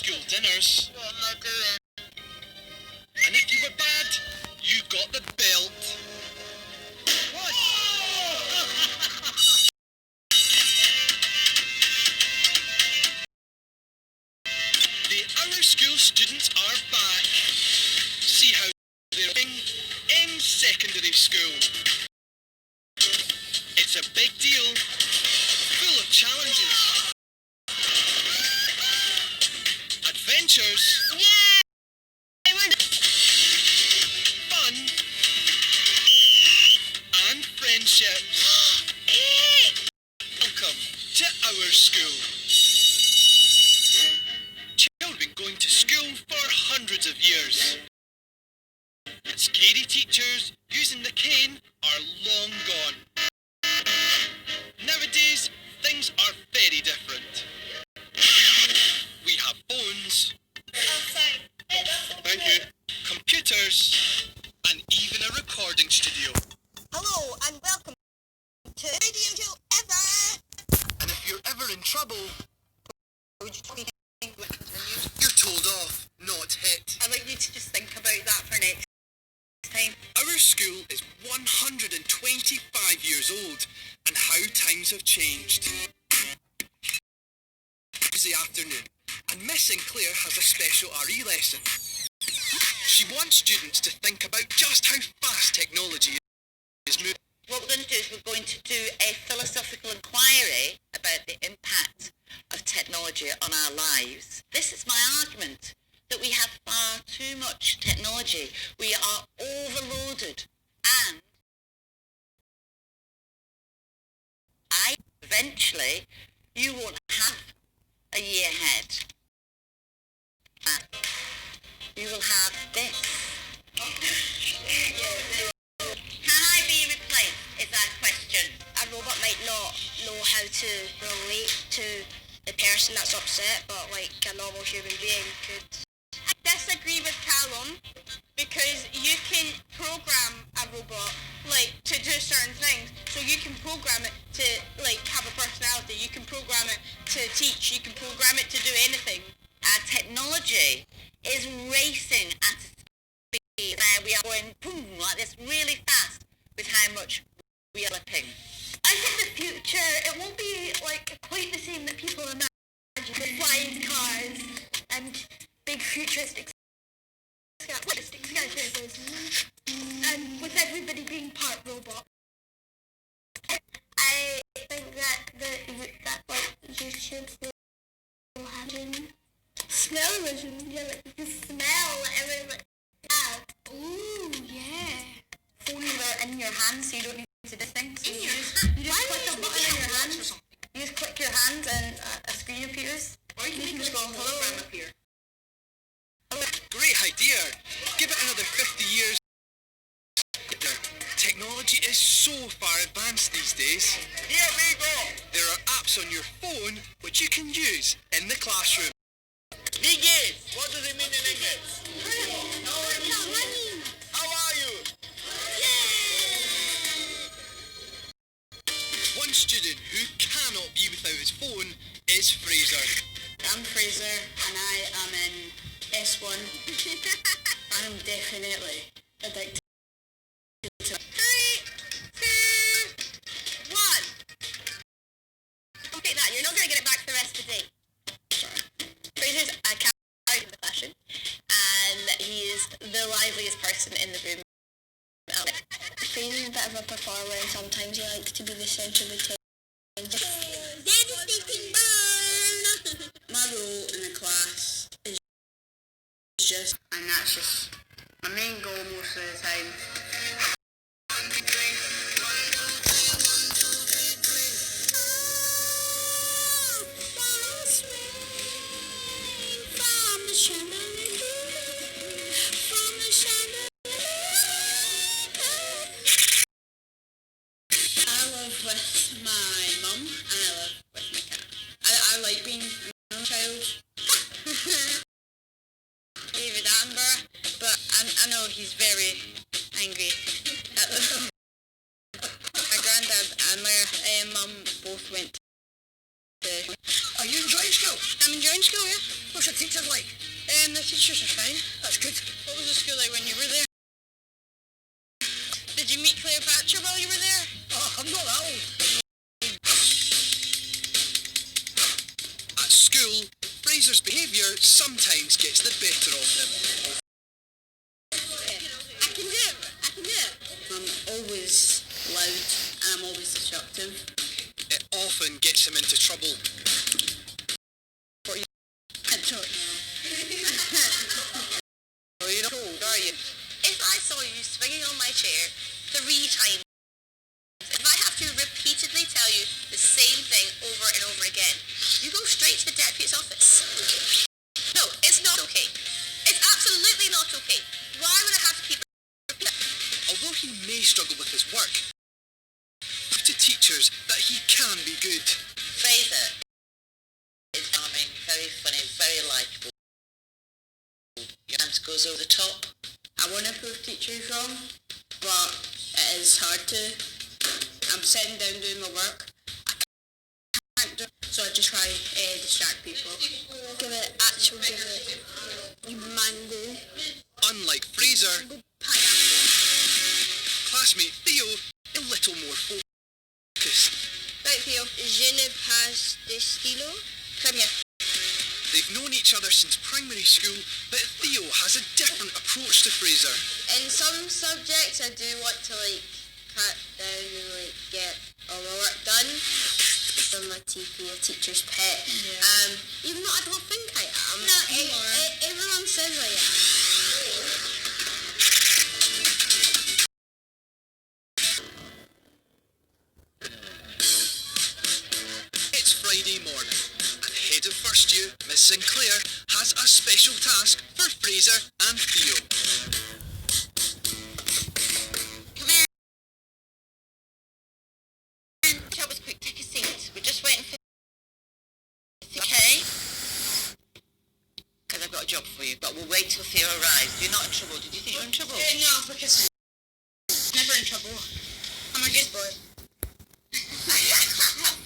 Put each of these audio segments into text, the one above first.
school dinners. What am I doing? And if you were bad, you got the belt. What? The Our School students are back. See how they're doing in secondary school. It's a big deal, full of challenges, adventures, fun, and friendships. Welcome to Our School. Children going to school for hundreds of years. And scary teachers using the cane are long gone. Nowadays, things are very different. We have phones. Thank you. Computers. And even a recording studio. Hello and welcome to Radio Show Ever. And if you're ever in trouble, Would you continue? you're told off, not hit. I'd like you to just think about that for next time. Our school is 125 years old, and how times have changed. Tuesday afternoon, and Miss Sinclair has a special RE lesson. She wants students to think about just how fast technology is moving. What we're going to do is we're going to do a philosophical inquiry about the impact of technology on our lives. This is my argument, that we have far too much technology. We are overloaded, and eventually you won't have a year ahead. You will have this. Can I be replaced, is our question. A robot might not know how to relate to the person that's upset, but like a normal human being could. I disagree with Callum because you can program a robot like to do certain things. So you can program it to like have a personality. You can program it to teach. You can program it to do anything. Our technology is racing at a speed where we are going boom like this really fast with how much we are flipping. I think the future, it won't be like quite the same that people imagine. With flying cars and big futuristic skyscrapers and with everybody being part robot. I think that like YouTube will have smell-o-vision. Yeah, like you can smell everything like that. Ooh, yeah. Phones are in your hand, so you don't need to do things. In You your just click a button in your hand. You just click your hand and a screen appears. Or you can just go hello. Appear. Great idea. Give it another 50 years. Technology is so far advanced these days. Here we go. There are apps on your phone which you can use in the classroom. Niggas! What does it mean in English? How are you? One student who cannot be without his phone is Fraser. I'm Fraser and I am in S1. I'm definitely addicted to 3, 2, 1. Don't take that, you're not going to get it back for the rest of the day. Fraser's a character in the fashion and he is the liveliest person in the room. Fraser's a bit of a performer and sometimes he likes to be the centre of attention. Devastating burn! My role in the class is just, and that's just my main goal most of the time. I live with my mum and I live with my cat. I like being a child. David Attenborough, but I know he's very angry at them. My granddad and my mum both went to... Are you enjoying school? I'm enjoying school, yeah. What's your teachers like? The teachers are fine. That's good. What was the school like when you were there? Did you meet Cleopatra while you were there? Oh, I'm not that old. At school, Fraser's behaviour sometimes gets the better of him. I can do it. I'm always loud and I'm always disruptive. It often gets him into trouble. Oh, you're not old, are you? If I saw you swinging on my chair 3 times, if I have to repeatedly tell you the same thing over and over again, you go straight to the deputy's office. No, it's not okay. It's absolutely not okay. Why would I have to keep repeating that? Although he may struggle with his work, to teachers that he can be good. Fraser is charming, very funny, very likeable. And goes over the top. I want to prove teachers wrong, but it is hard to. I'm sitting down doing my work. I can't do it, so I just try to distract people. Give it mango. Unlike Fraser, classmate Theo a little more focused. Right, Theo. Je ne pas de stylo. Come here. They've known each other since primary school, but Theo has a different approach to Fraser. In some subjects, I do want to cut down and get all my work done. I'm a TP, a teacher's pet. Yeah. Even though I don't think I am. No, everyone says I am. It's Friday morning, and head of first year, Miss Sinclair, has a special task for Fraser and Theo. Come here. Tell us quick, take a seat. We're just waiting for... Okay? Because I've got a job for you, but we'll wait till Theo arrives. You're not in trouble. Did you think you're in trouble? No, because I'm never in trouble. I'm a good boy.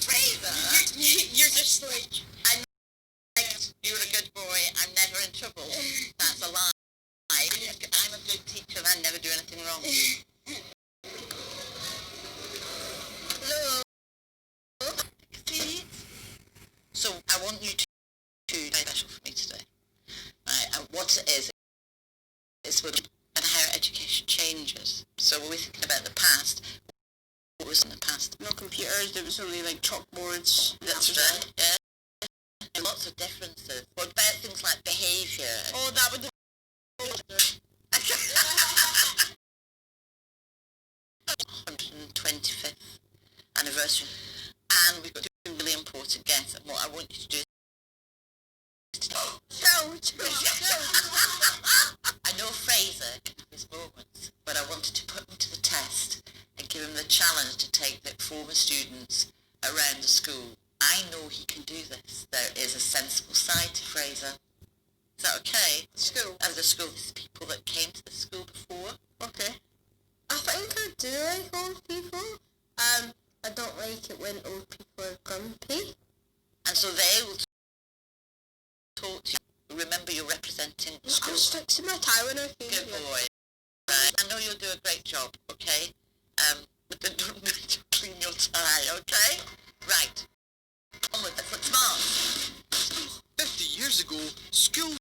Fraser! You're just like... You're a good boy. I'm never in trouble. That's a lie. I'm a good teacher and I never do anything wrong. Hello? So I want you to do special for me today. Right, and what it is with and how education changes. So we're thinking about the past. What was in the past? No computers, there was only chalkboards. That's right, yeah. Lots of differences. What about things like behaviour? Oh, that would... 125th anniversary. And we've got two really important guests. And what I want you to do is... I know Fraser can have his moments, but I wanted to put him to the test and give him the challenge to take the former students around the school. I know he can do this. There is a sensible side to Fraser. Is that okay? School. As the school, there's people that came to the school before. Okay. I think I do like old people. I don't like it when old people are grumpy. And so they will talk to you. Remember, you're representing the school. I'm fixing my tie when I came Good here. boy. Right. I know you'll do a great job, okay? But then don't need to clean your tie, okay? Right. On with it. What's smart? 50 years ago, school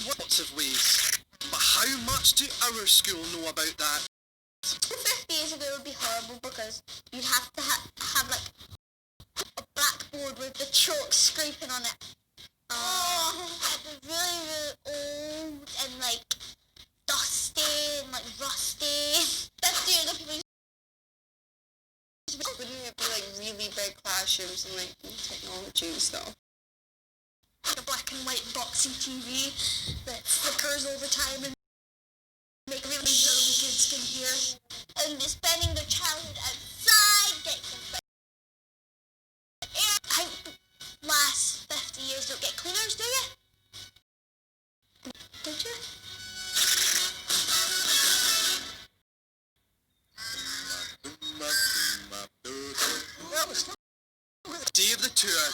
worked lots of ways. But how much do our school know about that? 50 years ago would be horrible because you'd have to have a blackboard with the chalk scraping on it. Oh, it was really, really old and dusty and rusty. That's the other people. Wouldn't it be really big classrooms and technology and stuff? The black and white boxy TV that flickers all the time and make really dirty kids can hear. And spending their childhood outside, getting some fresh air. I think the last 50 years don't get cleaners, do you? Did you? Day of the tour,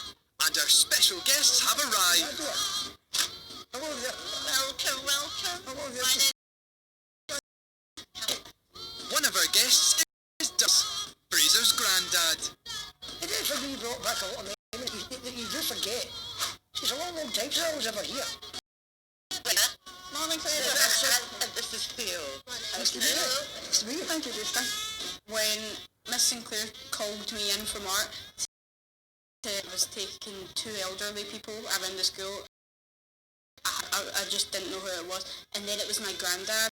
And our special guests have arrived. Hello there. Welcome, welcome. Hello there. My name One of our guests is Fraser's granddad. It is for me you brought back a lot of memories that you do forget. It's a long, long time since I was ever here. Morning, Claire. This is Theo. Nice to meet you. Nice to meet you. Thank you, Lucy. When Miss Sinclair called me in from art, I was taking 2 elderly people around the school. I just didn't know who it was. And then it was my granddad.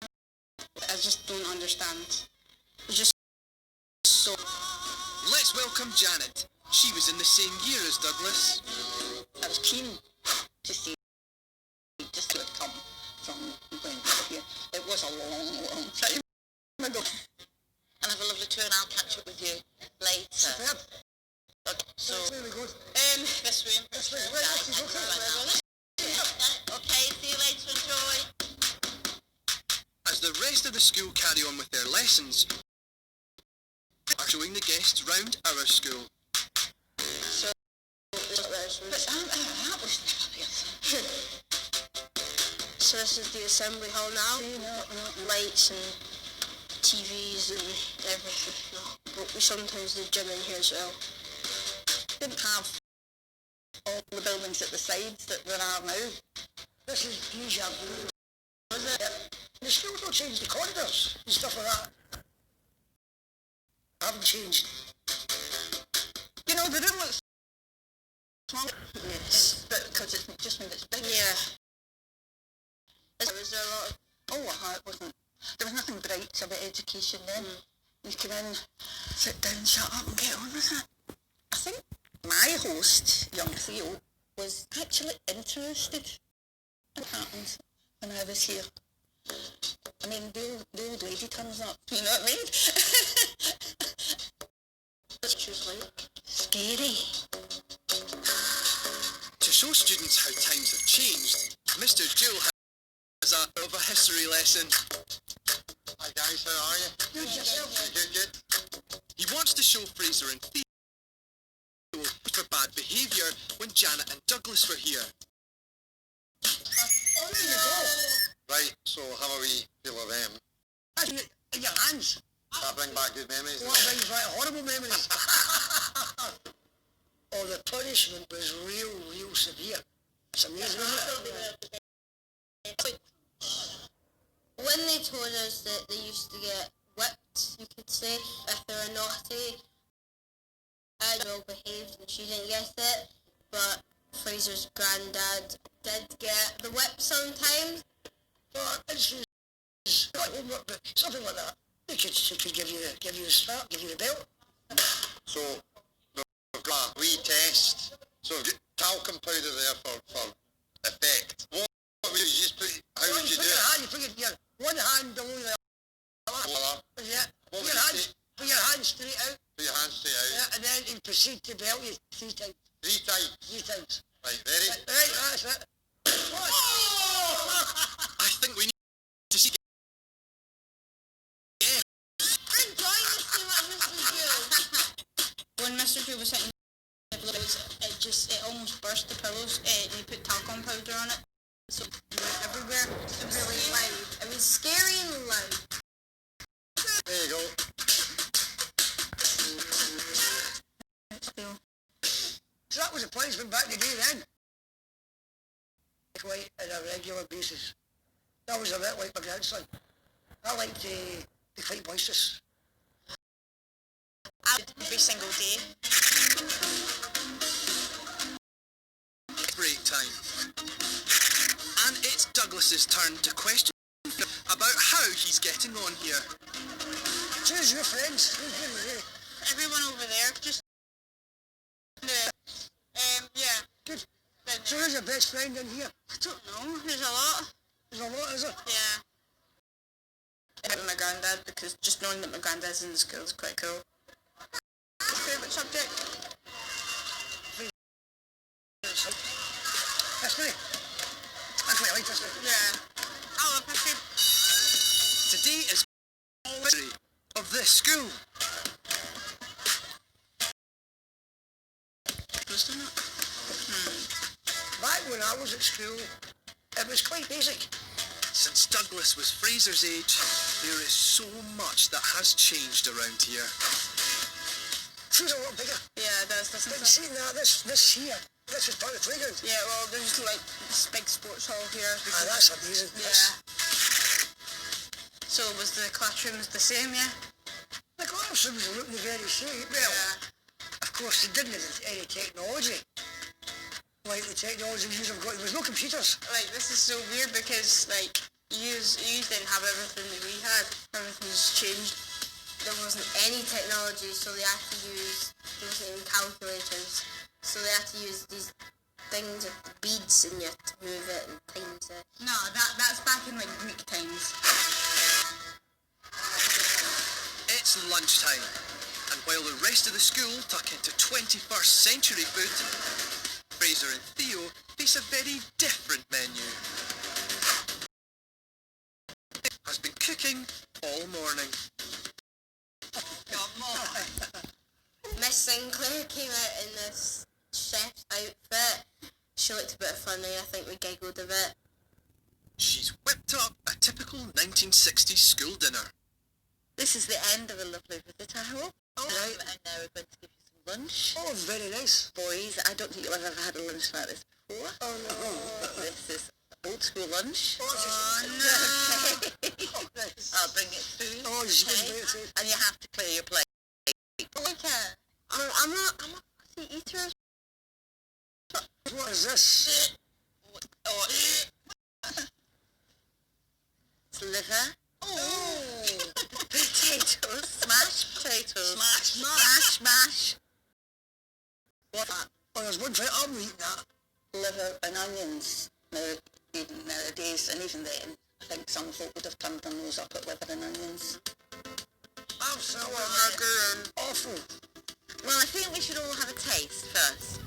I just don't understand. It's just so... Let's welcome Janet. She was in the same year as Douglas. I was keen to see just to have come from going here. It was a long, long time ago. And have a lovely tour, and I'll catch up with you later. Superb. Okay, so, There we go. this way. This way. Right, this is okay. Okay, see you later, enjoy. As the rest of the school carry on with their lessons, are showing the guests round our school. That was never here. So this is the assembly hall now. Lights and TVs and everything. But we sometimes do gym in here as well. Didn't have all the buildings at the sides that there are now. This is deja vu. Was it? Yep. They still don't change the corridors and stuff like that. Haven't changed. You know, the room looks small. Yes. Because it's just when it's big. Yeah. Was there a lot of... Oh, it wasn't... There was nothing bright about education then. You come in, sit down, shut up and get on with it. I think my host, young Theo, was actually interested in what happened when I was here. I mean, the old lady turns up, you know what I mean? She's like, Scary. To show students how times have changed, Mr. Jill has a history lesson. Hi guys, how are you? Good yourself. Good. He wants to show Fraser and Theo for bad behaviour when Janet and Douglas were here. Oh, there you go. Right, so how are we feel of them? That's in your hands. That bring back good memories. Well, that brings back horrible memories. Oh, the punishment was real severe. It's amazing, isn't it? when they told us that they used to get whipped, you could say, if they were naughty, I well behaved and she didn't get it, but Fraser's granddad did get the whip sometimes. But it's not homework, but something like that. They could give you the strap, give you the belt. So, we've got a wee test. So, we've got talcum powder there for effect. What would you just put, how would you do it? You put your one hand below the Voila. yeah. What Put would your you hands, say? put your hands straight out, Put your hands straight out. yeah, and then you proceed to belt you 3 times. 3 times. 3 times. Right, ready? Right, that's it. I think we need to see. I'm trying to see what Mr. Gill. When Mr. Drew was hitting the pillows, it almost burst the pillows, and he put talcum powder on it, so it went everywhere. It was really loud. It was scary and loud. There you go. So that was a punishment back in the day then. Quite on a regular basis. That was a bit like my grandson. I liked to be quite boisterous. Every single day. Break time. And it's Douglas's turn to question about how he's getting on here. Choose your friends. Who's good? Everyone over there, just... yeah. Good. So who's your best friend in here? I don't know, there's a lot. There's a lot, is there? Yeah. With my granddad, because just knowing that my granddad's in the school is quite cool. Favourite subject? History. I quite like history. Yeah. I love history. Today is history of this school. used in it. Back when I was at school, it was quite basic. Since Douglas was Fraser's age, there is so much that has changed around here. School's a lot bigger. Yeah, there's this. But seeing that, this here, this was part of the playground. Yeah, well, there's like this big sports hall here. Ah, that's amazing. Yeah. So was the classrooms the same, yeah? The classrooms are looking the very same. Well, of course, they didn't have any technology. Like the technology we have got, there was no computers. Like, this is so weird because, like, you didn't have everything that we had. Everything's changed. There wasn't any technology, so they had to use, there wasn't even calculators, so they had to use these things with the beads and you had to move it and times it. No, that's back in, like, Greek times. It's lunchtime, and while the rest of the school tuck into 21st century food, Fraser and Theo face a very different menu. Has been cooking all morning. Miss Sinclair came out in this chef's outfit. She looked a bit funny, I think we giggled a bit. She's whipped up a typical 1960s school dinner. This is the end of a lovely visit, I hope. Right. And now we're going to give you some lunch. Oh, very nice. Boys, I don't think you've ever had a lunch like this before. Oh, no. This is old school lunch. Oh, no. nice. I'll bring it through. Oh, you should okay? bring it through. And you have to clear your plate. I'm not a fussy eater. What is this? Oh, it's liver. Oh. Potatoes. Smashed potatoes. Mash. What? Oh, there's one thing, I'm eating that. Liver and onions. Nowadays, and even then, I think some folk would have turned their nose up at liver and onions. Absolutely awful. Well, I think we should all have a taste first.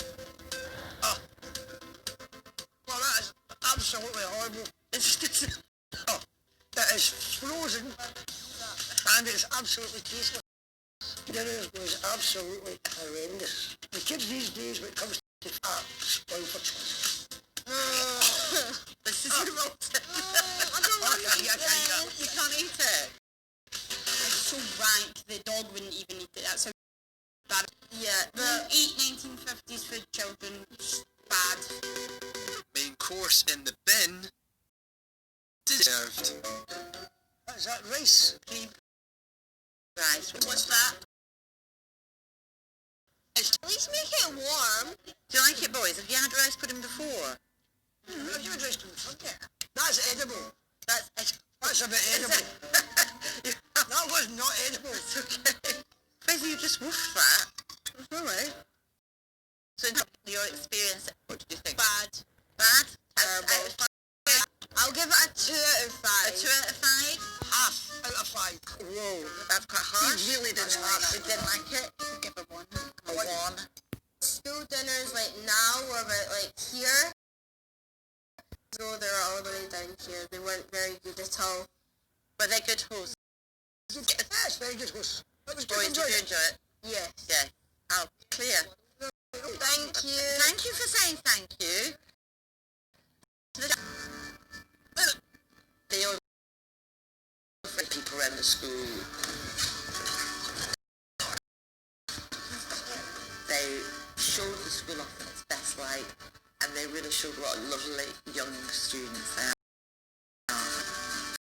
Oh. Well, that is absolutely horrible. Oh, it is frozen and it's absolutely tasteless. Dinner was absolutely horrendous. The kids these days, when it comes to fat, spoil for choice. This is rotten. I don't want to eat it. You can't eat it. It's so rank, the dog wouldn't even eat it. That's how bad. Yeah, Don't eat 1950s food, children. It's bad. Main course in the bin. Deserved. Is that rice? Cream? rice. What's that? At least make it warm. Do you like it, boys? Have you had rice pudding before? Have you had rice cream before? Yeah. That's edible. That's a bit edible. That was not edible. It's okay. Fraser, you just woofed that. It's all right. So, your experience, what did you think? Bad. Bad? Terrible. Out of 5? I'll give it a 2 out of 5. A 2 out of 5? Half out of 5. Whoa, that's quite harsh. You really didn't like it. You didn't like it? I'll give it 1. A 1. School dinners like now were about like here. So they were all the way down here. They weren't very good at all. But they're good hosts. Yes, very good host. That was good. Boys, did Enjoyed you it. enjoy it? Yes. Yeah. Oh, clear. Thank you. Thank you for saying thank you. They all people around the school. They showed the school off in its best light, and they really showed what lovely young students they are.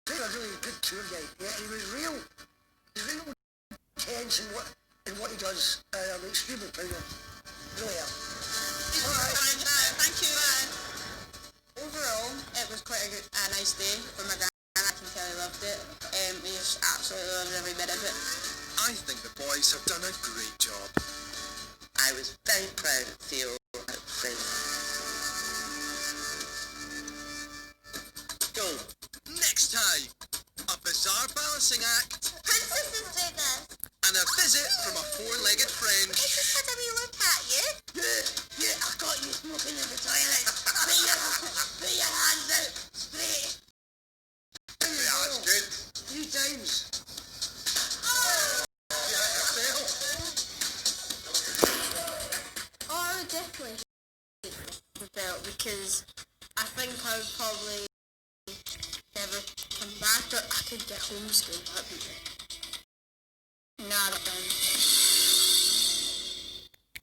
He was a really good tour guide. Yeah, he was real. He's real intense in what he does. I'm extremely proud of him. Really am. Thank you. Overall, it was quite a nice day for my dad. I can tell he loved it. He just absolutely loved every bit of it. I think the boys have done a great job. I was very proud of Theo and Fraser. Go. Next time, a bizarre balancing act Princesses do this. and a visit from a four-legged friend. I just had a wee look at you. Yeah, I got you smoking in the toilet. Put your hands out. Straight. Yeah, that's good. 3 times. Oh, would definitely the belt because I think I would probably never come back, or I could get homeschooled. That'd be great.